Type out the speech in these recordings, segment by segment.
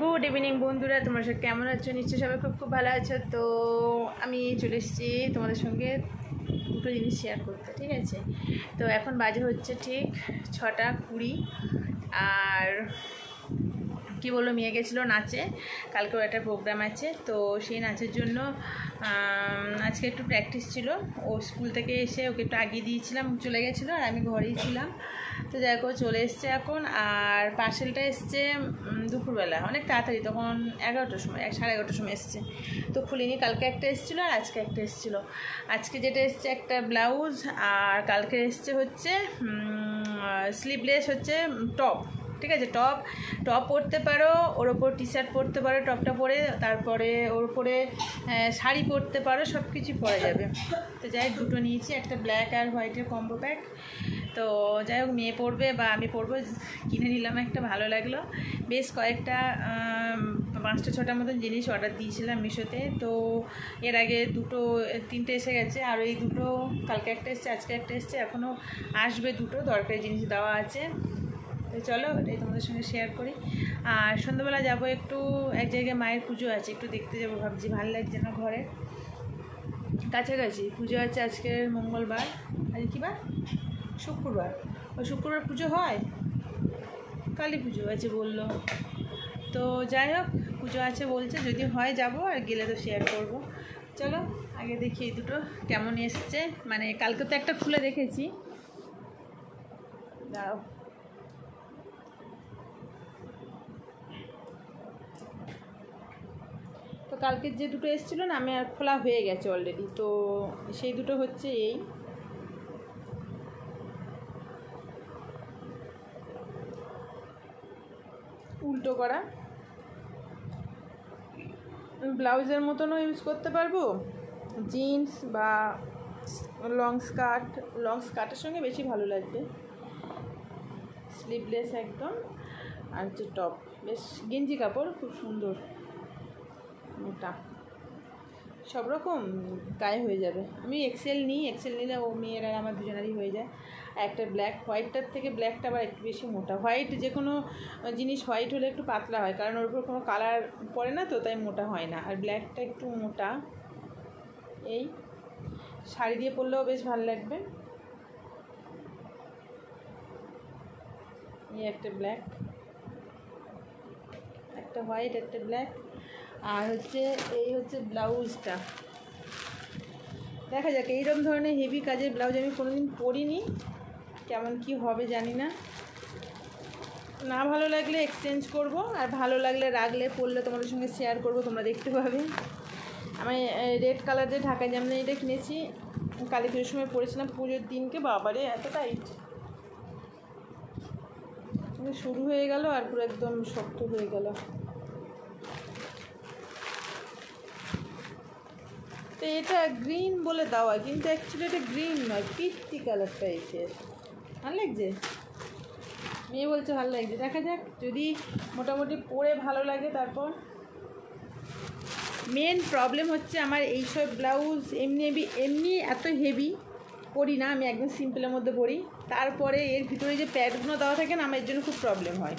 Good evening বন্ধুরা, তোমরা সব কেমন আছো? নিশ্চয়ই সবাই খুব খুব ভালো আছো। তো আমি চলে এসেছি তোমাদের সঙ্গে দুটো জিনিস শেয়ার করতে, ঠিক আছে? তো এখন বাজে হচ্ছে ঠিক 6:20। আর কী বললো, মেয়ে গেছিলো নাচে, কালকেও একটা প্রোগ্রাম আছে। তো সেই নাচের জন্য আজকে একটু প্র্যাকটিস ছিল। ও স্কুল থেকে এসে ওকে একটু আগিয়ে দিয়েছিলাম, চলে গেছিলো, আর আমি ঘরেই ছিলাম। তো যাই হোক চলে এসছে এখন। আর পার্সেলটা এসছে দুপুরবেলা, অনেক তাড়াতাড়ি, তখন 11টার সময়, 11:30টার সময় এসছে। তো খুলিনি। কালকে একটা এসেছিলো আর আজকে একটা এসেছিলো। আজকে যেটা এসছে একটা ব্লাউজ, আর কালকে এসছে হচ্ছে স্লিভলেস হচ্ছে টপ, ঠিক আছে? টপ পরতে পারো, ওর ওপর টি শার্ট পরতে পারো, টপটা পরে, তারপরে ওর উপরে শাড়ি পরতে পারো, সব কিছুই পরা যাবে। তো যাই হোক দুটো নিয়েছি, একটা ব্ল্যাক আর হোয়াইটের কম্বো প্যাক। তো যাই হোক মেয়ে পরবে বা আমি পরবো, কিনে নিলাম একটা, ভালো লাগলো। বেশ কয়েকটা 5-6টার মতন জিনিস অর্ডার দিয়েছিলাম মিশোতে। তো এর আগে 2-3টে এসে গেছে, আর এই দুটো কালকে একটা এসছে, আজকে একটা এসছে, এখনও আসবে দুটো দরকারি জিনিস দেওয়া আছে। তো চলো এটাই তোমাদের সঙ্গে শেয়ার করি। আর সন্ধ্যাবেলা যাবো একটু এক জায়গায়, মায়ের পুজো আছে, একটু দেখতে যাবো ভাবছি, ভালো লাগছে না ঘরে, কাছাকাছি পুজো আছে। আজকে মঙ্গলবার, আজ কী বার? শুক্রবার। ওই শুক্রবার পুজো হয়, কালী পুজো আছে বললো। তো যাই হোক পুজো আছে বলছে, যদি হয় যাব, আর গেলে তো শেয়ার করব। চলো আগে দেখি এই দুটো কেমন এসছে। মানে কালকে তো একটা খুলে দেখেছি, দাও। তো কালকের যে দুটো এসেছিলো না, আমি আর খোলা হয়ে গেছে অলরেডি। তো সেই দুটো হচ্ছে এই উল্টো করা, ব্লাউজের মতনও ইউজ করতে পারবো, জিন্স বা লং স্কার্টের সঙ্গে বেশি ভালো লাগবে। স্লিভলেস একদম, আর হচ্ছে টপ, বেশ গেঞ্জি কাপড়, খুব সুন্দর, মোটা, সব রকম গায়ে হয়ে যাবে। আমি এক্সেল নিলে ও মেয়ের আর আমার দুজনেরই হয়ে যায়। আর একটা ব্ল্যাক, হোয়াইটটার থেকে ব্ল্যাকটা আবার একটু বেশি মোটা। হোয়াইট যে কোনো জিনিস হোয়াইট হলে একটু পাতলা হয়, কারণ ওর উপর কোনো কালার পড়ে না, তো তাই মোটা হয় না। আর ব্ল্যাকটা একটু মোটা, এই শাড়ি দিয়ে পরলেও বেশ ভালো লাগবে। এই একটা ব্ল্যাক, একটা হোয়াইট, একটা ব্ল্যাক। আর হচ্ছে এই হচ্ছে ব্লাউজটা, দেখা যাক। এইরকম ধরনের হেভি কাজের ব্লাউজ আমি কোনোদিন পরিনি, কেমন কি হবে জানি না। না ভালো লাগলে এক্সচেঞ্জ করব, আর ভালো লাগলে রাখলে পরলে তোমাদের সঙ্গে শেয়ার করব, তোমরা দেখতে পাবে। আমি রেড কালারের ঢাকা জামদানি এটা কিনেছি, কালী পুজোর সময় পরেছিলাম, পুজোর দিনকে। বাবারে এত টাইট, শুরু হয়ে গেল আর পুরো একদম শক্ত হয়ে গেল। তো এটা গ্রিন বলে দেওয়া, কিন্তু অ্যাকচুয়ালি এটা গ্রিন নয়, পিত্তি কালার টাইপের। ভালো লাগছে, মেয়ে বলছে ভালো লাগছে, দেখা যাক যদি মোটামুটি পরে ভালো লাগে। তারপর মেন প্রবলেম হচ্ছে আমার এইসব ব্লাউজ এমনি এত হেভি পরি না, আমি একদম সিম্পলের মধ্যে পরি। তারপরে এর ভিতরে যে প্যাডগুলো দেওয়া থাকে না, আমার এর জন্য খুব প্রবলেম হয়,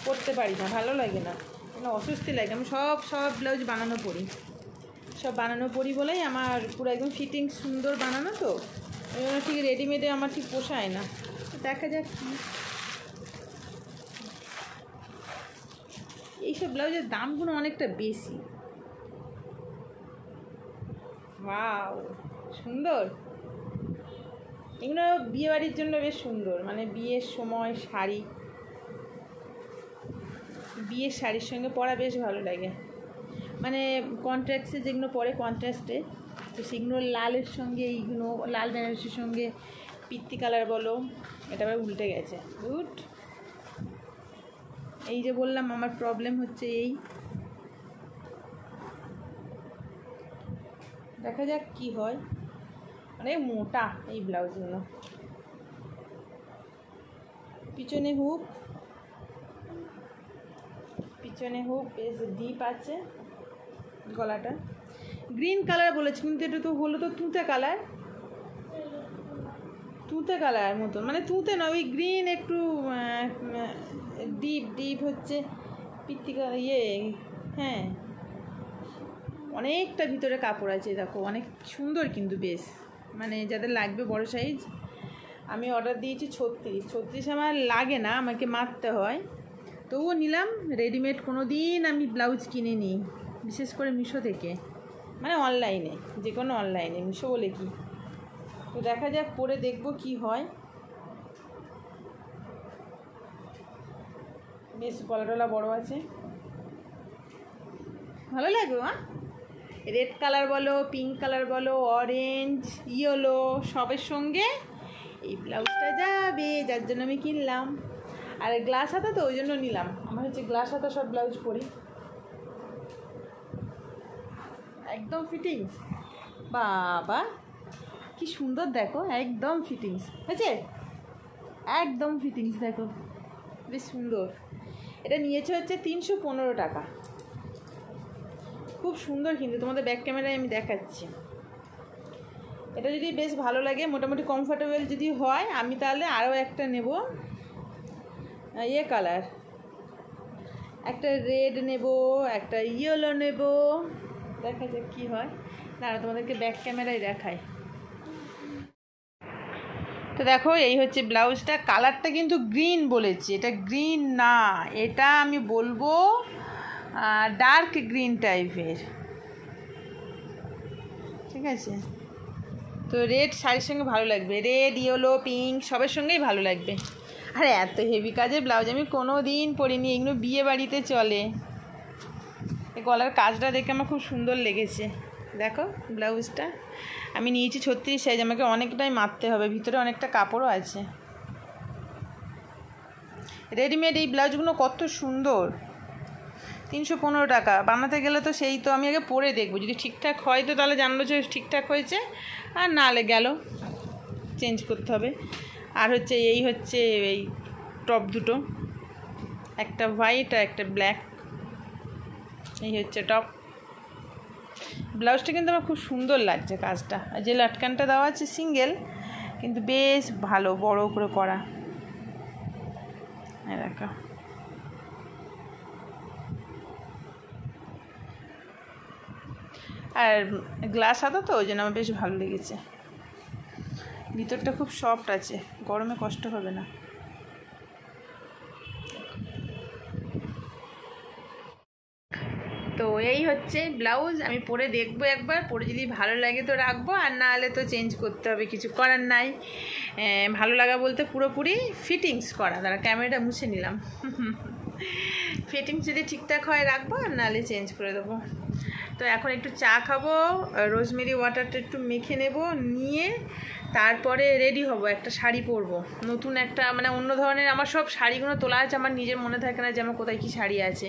পরতে পারি না, ভালো লাগে না, মানে অস্বস্তি লাগে। আমি সব ব্লাউজ বানানো পরি বলেই আমার পুরো একদম ফিটিং সুন্দর বানানো। তো ওই জন্য ঠিক রেডিমেডে আমার ঠিক পোষায় না। তো দেখা যাক কি। এইসব ব্লাউজের দামগুলো অনেকটা বেশি। ওয়াও, সুন্দর। এগুলো বিয়েবাড়ির জন্য বেশ সুন্দর, মানে বিয়ের সময় বিয়ের শাড়ির সঙ্গে পরা বেশ ভালো লাগে। মানে কন্ট্রাস্টে যেগুলো পরে কন্ট্রাস্টে, তো সেগুলো লালের সঙ্গে, এইগুলো লাল বেনারসির সঙ্গে পিত্তি কালার বলো, এটা আবার উল্টে গেছে। গুড। এই যে বললাম আমার প্রবলেম হচ্ছে এই, দেখা যাক কি হয়। অনেক মোটা এই ব্লাউজগুলো। পিছনে হুক বেশ ডিপ আছে, গলাটা গ্রিন কালার বলেছি, কিন্তু এটা তো হলো তো তুঁতে কালার মতন, মানে তুঁতে না, ওই গ্রিন একটু ডিপ হচ্ছে পিত্তিকা ইয়ে, হ্যাঁ অনেকটা ভিতরে কাপড় আছে দেখো, অনেক সুন্দর কিন্তু বেশ, মানে যাদের লাগবে বড় সাইজ। আমি অর্ডার দিয়েছি 36 আমার লাগে না, আমাকে মারতে হয়, তবুও নিলাম। রেডিমেড কোনো দিন আমি ব্লাউজ কিনে নিই, বিশেষ করে মিশো থেকে, মানে অনলাইনে, যে কোনো অনলাইনে, মিশো বলে কি। তো দেখা যাক, পরে দেখবো কি হয়। বেশ গলা বড় আছে, ভালো লাগবে। রেড কালার বলো, পিঙ্ক কালার বলো, অরেঞ্জ, ইয়েলো, সবের সঙ্গে এই ব্লাউজটা যাবে, যার জন্য আমি কিনলাম। আর গ্লাস হাতা তো ওই জন্য নিলাম, আমার হচ্ছে গ্লাস হাতা সব ব্লাউজ পরি, একদম ফিটিংস। বাবা কি সুন্দর দেখো, একদম ফিটিংস হয়েছে, একদম ফিটিংস দেখো, বেশ সুন্দর। এটা নিয়েছে হচ্ছে 315 টাকা, খুব সুন্দর কিন্তু, তোমাদের ব্যাক ক্যামেরায় আমি দেখাচ্ছি। এটা যদি বেশ ভালো লাগে, মোটামুটি কমফোর্টেবল যদি হয়, আমি তাহলে আরও একটা নেব, ইয়ে কালার, একটা রেড নেব, একটা ইয়েলো নেব, দেখা যাক কী হয়। দাঁড়া তোমাদেরকে ব্যাক ক্যামেরায় দেখাই। তো দেখো এই হচ্ছে ব্লাউজটা, কালারটা কিন্তু গ্রিন বলেছি, এটা গ্রিন না, এটা আমি বলবো ডার্ক গ্রিন টাইপের, ঠিক আছে। তো রেড শাড়ির সঙ্গে ভালো লাগবে, রেড, ইয়েলো, পিঙ্ক সবের সঙ্গেই ভালো লাগবে। আর এত হেভি কাজের ব্লাউজ আমি কোনো দিন পরিনি, এগুলো বিয়ে বাড়িতে চলে। এই গলার কাজটা দেখে আমার খুব সুন্দর লেগেছে, দেখো ব্লাউজটা আমি নিয়েছি 36 সাইজ, আমাকে অনেকটাই মারতে হবে, ভিতরে অনেকটা কাপড়ও আছে। রেডিমেড এই ব্লাউজগুলো কত সুন্দর, 315 টাকা। বানাতে গেলে তো সেই তো, আমি আগে পরে দেখবো, যদি ঠিকঠাক হয় তো তাহলে জানবো যে ঠিকঠাক হয়েছে, আর নাহলে গেল, চেঞ্জ করতে হবে। আর হচ্ছে এই হচ্ছে এই টপ দুটো, একটা হোয়াইট আর একটা ব্ল্যাক, এই হচ্ছে টপ। ব্লাউজটা কিন্তু আমার খুব সুন্দর লাগছে কাজটা, আর যে লাটকানটা দেওয়া আছে সিঙ্গেল, কিন্তু বেশ ভালো, বড় করে করা, দেখো। আর গ্লাস হাতা তো ওই জন্য আমার বেশ ভালো লেগেছে, ভিতরটা খুব সফট আছে, গরমে কষ্ট হবে না। তো এই হচ্ছে ব্লাউজ, আমি পরে দেখবো একবার, পরে যদি ভালো লাগে তো রাখবো, আর না হলে তো চেঞ্জ করতে হবে, কিছু করার নাই। ভালো লাগা বলতে পুরোপুরি ফিটিংস করা, তারা ক্যামেরাটা মুছে নিলাম। ফিটিংস যদি ঠিকঠাক হয় রাখবো, আর নাহলে চেঞ্জ করে দেবো। তো এখন একটু চা খাবো, রোজমেরি ওয়াটারটা একটু মেখে নেব, নিয়ে তারপরে রেডি হব, একটা শাড়ি পরবো, নতুন একটা, মানে অন্য ধরনের। আমার সব শাড়িগুলো তোলা আছে, আমার নিজের মনে থাকে না যে আমার কোথায় কী শাড়ি আছে।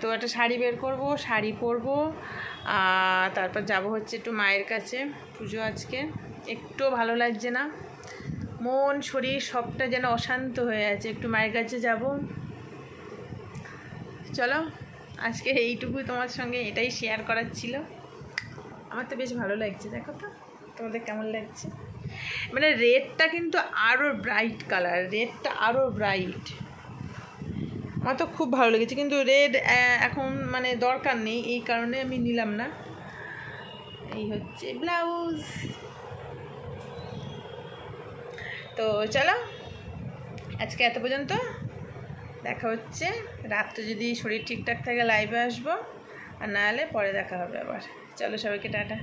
তো একটা শাড়ি বের করব, শাড়ি পরবো, তারপর যাব হচ্ছে একটু মায়ের কাছে, পুজো আজকে, একটুও ভালো লাগছে না, মন শরীর সবটা যেন অশান্ত হয়ে আছে, একটু মায়ের কাছে যাব। চলো আজকে এইটুকুই তোমার সঙ্গে, এটাই শেয়ার করার ছিল। আমার তো বেশ ভালো লাগছে, দেখো তো তোমাদের কেমন লাগছে। মানে রেডটা কিন্তু আরও ব্রাইট কালার, রেডটা আরও ব্রাইট, আমার তো খুব ভালো লেগেছে। কিন্তু রেড এখন মানে দরকার নেই, এই কারণে আমি নিলাম না। এই হচ্ছে ব্লাউজ। তো চলো আজকে এত পর্যন্ত, দেখা হচ্ছে রাত্রে, যদি শরীর ঠিকঠাক থাকে লাইভে আসবো, আর না হলে পরে দেখা হবে আবার। চলো সবাইকে টাটা।